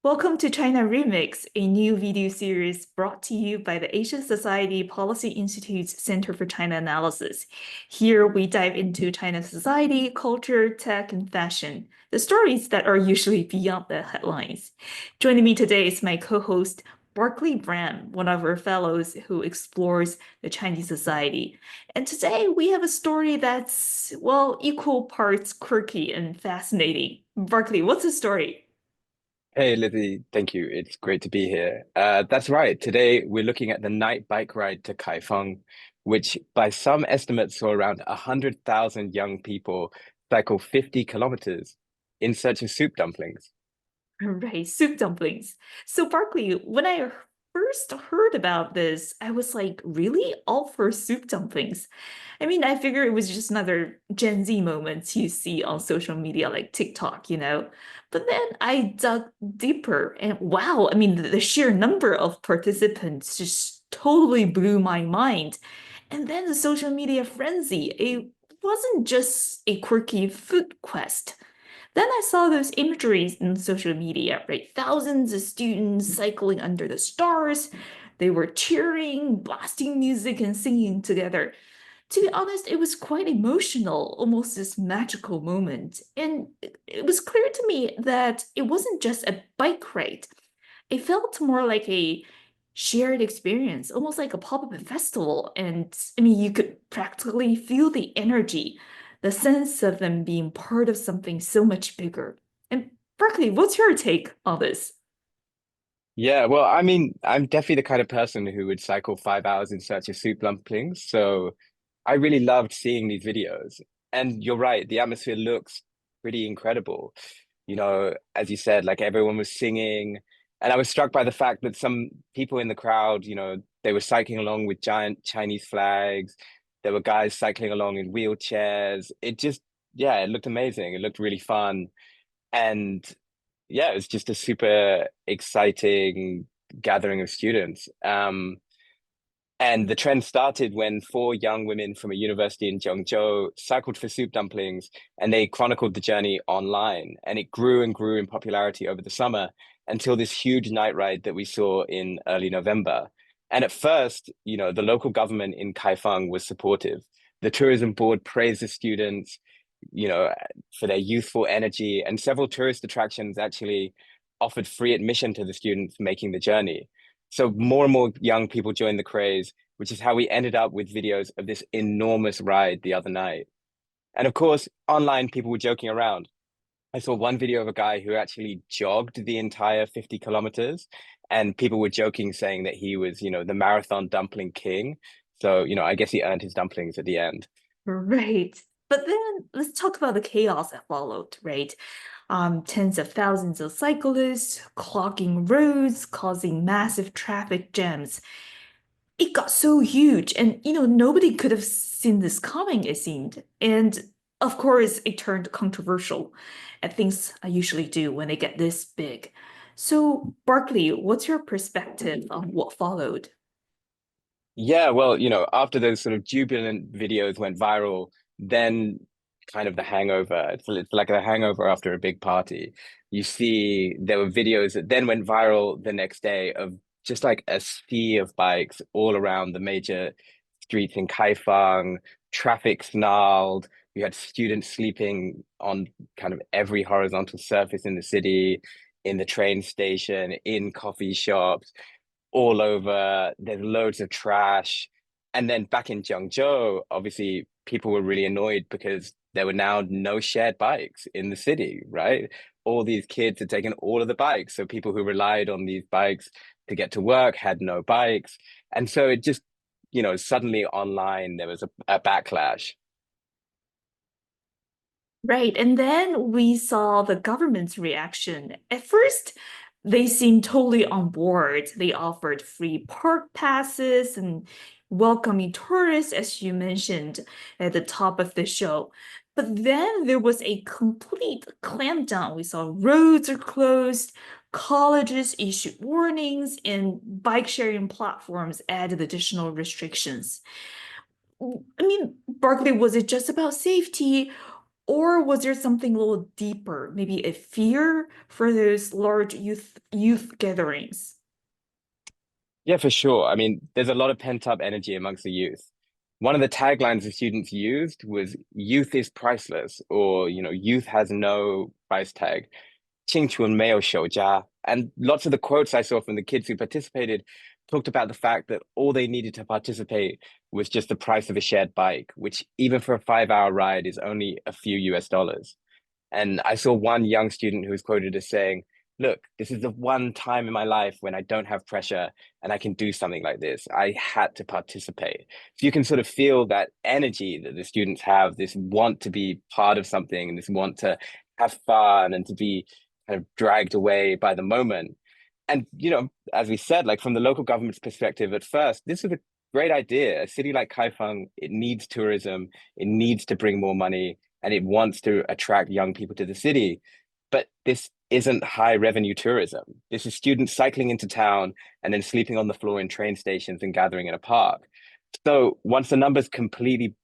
Welcome to ChinaRemix, a new video series brought to you by the Asian Society Policy Institute's Center for China Analysis. Here we dive into China's society, culture, tech, and fashion, the stories that are usually beyond the headlines. Joining me today is my co-host, Barclay Bram, one of our fellows who explores the Chinese society. And today we have a story that's, well, equal parts quirky and fascinating. Barclay, what's the story? Hey, Lizzie, thank you. It's great to be here. That's right. Today we're looking at the night bike ride to Kaifeng, which by some estimates saw around 100,000 young people cycle 50 kilometers in search of soup dumplings. Right, soup dumplings. So, Barkley, when I first heard about this, I was like, really? All for soup dumplings? I mean, I figured it was just another Gen Z moment you see on social media like TikTok, you know? But then I dug deeper and wow, I mean, the sheer number of participants just totally blew my mind. And then the social media frenzy, it wasn't just a quirky food quest. Then I saw those imageries in social media, right? Thousands of students cycling under the stars. They were cheering, blasting music, and singing together. To be honest, it was quite emotional, almost this magical moment. And it was clear to me that it wasn't just a bike ride. It felt more like a shared experience, almost like a pop-up festival. And I mean, you could practically feel the energy, the sense of them being part of something so much bigger. And Berkeley, what's your take on this? Yeah, well, I mean, I'm definitely the kind of person who would cycle 5 hours in search of soup dumplings. So I really loved seeing these videos. And you're right, the atmosphere looks pretty incredible. As you said, like everyone was singing. And I was struck by the fact that some people in the crowd, they were cycling along with giant Chinese flags. There were guys cycling along in wheelchairs. Yeah, it looked amazing. It looked really fun. And yeah, it was just a super exciting gathering of students. And the trend started when four young women from a university in Zhengzhou cycled for soup dumplings and they chronicled the journey online. And it grew and grew in popularity over the summer until this huge night ride that we saw in early November. And at first, the local government in Kaifeng was supportive. The tourism board praised the students, you know, for their youthful energy, and several tourist attractions actually offered free admission to the students making the journey. So more and more young people joined the craze, which is how we ended up with videos of this enormous ride the other night. And of course, online people were joking around. I saw one video of a guy who actually jogged the entire 50 kilometers, and people were joking, saying that he was, the marathon dumpling king. So, I guess he earned his dumplings at the end. Right. But then let's talk about the chaos that followed, right? Tens of thousands of cyclists clogging roads, causing massive traffic jams. It got so huge, and nobody could have seen this coming, it seemed. And of course, it turned controversial, and things I usually do when they get this big. So, Barkley, what's your perspective on what followed? Yeah, well, after those sort of jubilant videos went viral, then kind of the hangover. It's like a hangover after a big party. You see, there were videos that then went viral the next day of just like a sea of bikes all around the major streets in Kaifeng, traffic snarled. You had students sleeping on kind of every horizontal surface in the city, in the train station, in coffee shops all over. There's loads of trash. And then back in Zhengzhou, obviously people were really annoyed because there were now no shared bikes in the city, right? All these kids had taken all of the bikes. So people who relied on these bikes to get to work had no bikes. And so it just, suddenly online there was a backlash. Right. And then we saw the government's reaction. At first, they seemed totally on board. They offered free park passes and welcoming tourists, as you mentioned at the top of the show. But then there was a complete clampdown. We saw roads are closed, colleges issued warnings, and bike sharing platforms added additional restrictions. I mean, Barclay, was it just about safety? Or was there something a little deeper, maybe a fear for those large youth gatherings? Yeah, for sure. I mean, there's a lot of pent-up energy amongst the youth. One of the taglines the students used was "Youth is priceless," or "Youth has no price tag." 青春没有手价. And lots of the quotes I saw from the kids who participated talked about the fact that all they needed to participate was just the price of a shared bike, which even for a 5 hour ride is only a few US dollars. And I saw one young student who was quoted as saying, "Look, this is the one time in my life when I don't have pressure and I can do something like this. I had to participate." So you can sort of feel that energy that the students have, this want to be part of something and this want to have fun and to be kind of dragged away by the moment. And, as we said, like from the local government's perspective at first, this is a great idea. A city like Kaifeng, it needs tourism, it needs to bring more money, and it wants to attract young people to the city. But this isn't high revenue tourism. This is students cycling into town and then sleeping on the floor in train stations and gathering in a park. So once the numbers completely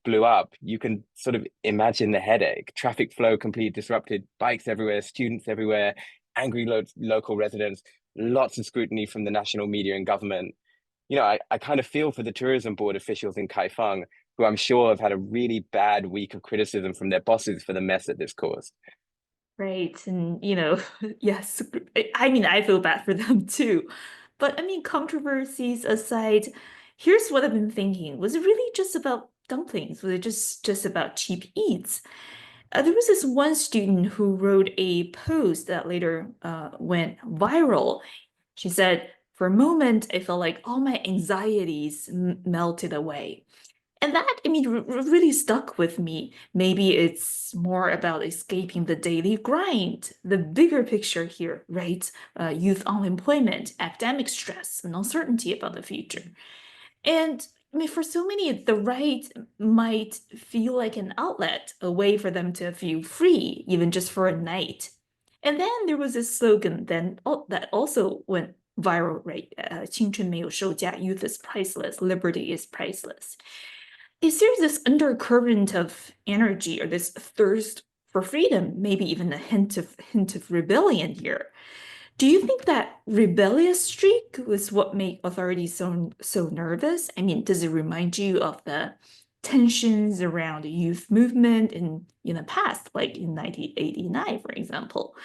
blew up, you can sort of imagine the headache. Traffic flow completely disrupted, bikes everywhere, students everywhere, angry local residents, lots of scrutiny from the national media and government. I kind of feel for the tourism board officials in Kaifeng, who I'm sure have had a really bad week of criticism from their bosses for the mess that this caused. Right. And, yes, I mean, I feel bad for them too. But I mean, controversies aside, here's what I've been thinking. Was it really just about dumplings? Was it just about cheap eats? There was this one student who wrote a post that later went viral. She said, "For a moment, I felt like all my anxieties melted away." And that, I mean, really stuck with me. Maybe it's more about escaping the daily grind, the bigger picture here, right? Youth unemployment, academic stress, and uncertainty about the future. And I mean, for so many, the right might feel like an outlet, a way for them to feel free, even just for a night. And then there was this slogan then that also went viral, right? 青春没有售价, youth is priceless, liberty is priceless. Is there this undercurrent of energy or this thirst for freedom, maybe even a hint of rebellion here? Do you think that rebellious streak was what made authorities so nervous? I mean, does it remind you of the tensions around the youth movement in the past, like in 1989, for example?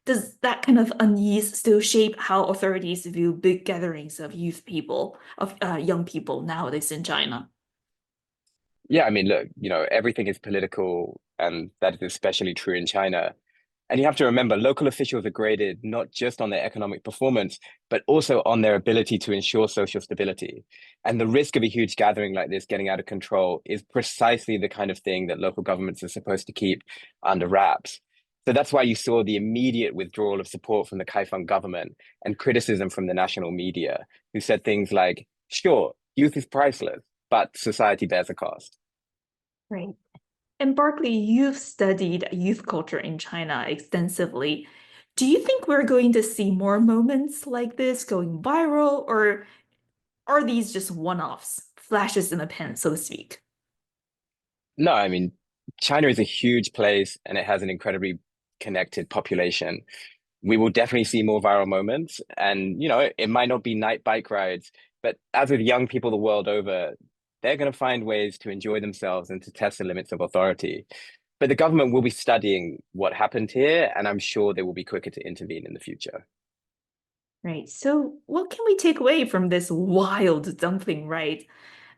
Does that kind of unease still shape how authorities view big gatherings of young people nowadays in China? Yeah, I mean, look, everything is political, and that is especially true in China. And you have to remember, local officials are graded not just on their economic performance, but also on their ability to ensure social stability. And the risk of a huge gathering like this getting out of control is precisely the kind of thing that local governments are supposed to keep under wraps. So that's why you saw the immediate withdrawal of support from the Kaifeng government and criticism from the national media, who said things like, "Sure, youth is priceless, but society bears a cost." Right. And Barclay, you've studied youth culture in China extensively. Do you think we're going to see more moments like this going viral, or are these just one-offs, flashes in the pan, so to speak? No, I mean, China is a huge place and it has an incredibly connected population. We will definitely see more viral moments. And, it might not be night bike rides, but as with young people the world over, they're going to find ways to enjoy themselves and to test the limits of authority. But the government will be studying what happened here, and I'm sure they will be quicker to intervene in the future. Right. So, what can we take away from this wild dumpling ride?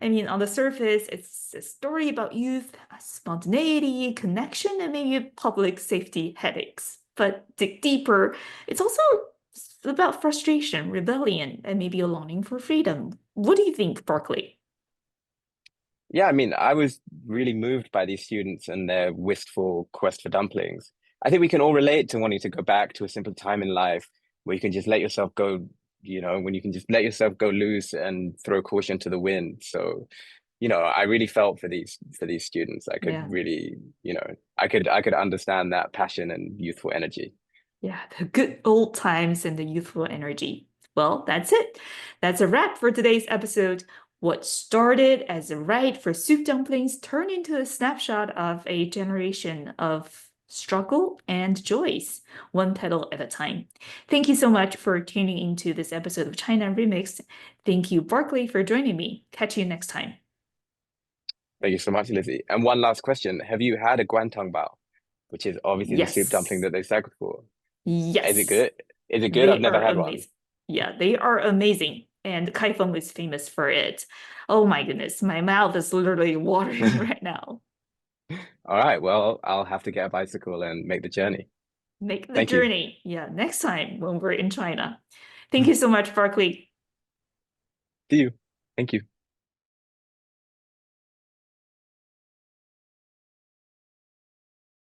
I mean, on the surface, it's a story about youth, spontaneity, connection, and maybe public safety headaches. But dig deeper, it's also about frustration, rebellion, and maybe a longing for freedom. What do you think, Barclay? Yeah, I mean, I was really moved by these students and their wistful quest for dumplings. I think we can all relate to wanting to go back to a simpler time in life where you can just let yourself go, when you can just let yourself go loose and throw caution to the wind. So, I really felt for these students. I could Yeah. really, I could understand that passion and youthful energy. Yeah, the good old times and the youthful energy. Well, that's it. That's a wrap for today's episode. What started as a ride for soup dumplings turned into a snapshot of a generation of struggle and joys, one petal at a time. Thank you so much for tuning into this episode of China Remix. Thank you, Barclay, for joining me. Catch you next time. Thank you so much, Lizzie. And one last question. Have you had a guantong bao, which is obviously the soup dumpling Yes. that they cycled for? Is it Yes. good? Is it good? I've They never are had one. amazing. Yeah, they are amazing. And Kaifeng is famous for it. Oh my goodness, my mouth is literally watering right now. All right. Well, I'll have to get a bicycle and make the journey. Make the Thank you. journey. Yeah, next time when we're in China. Thank you so much, Barclay. See you. Thank you.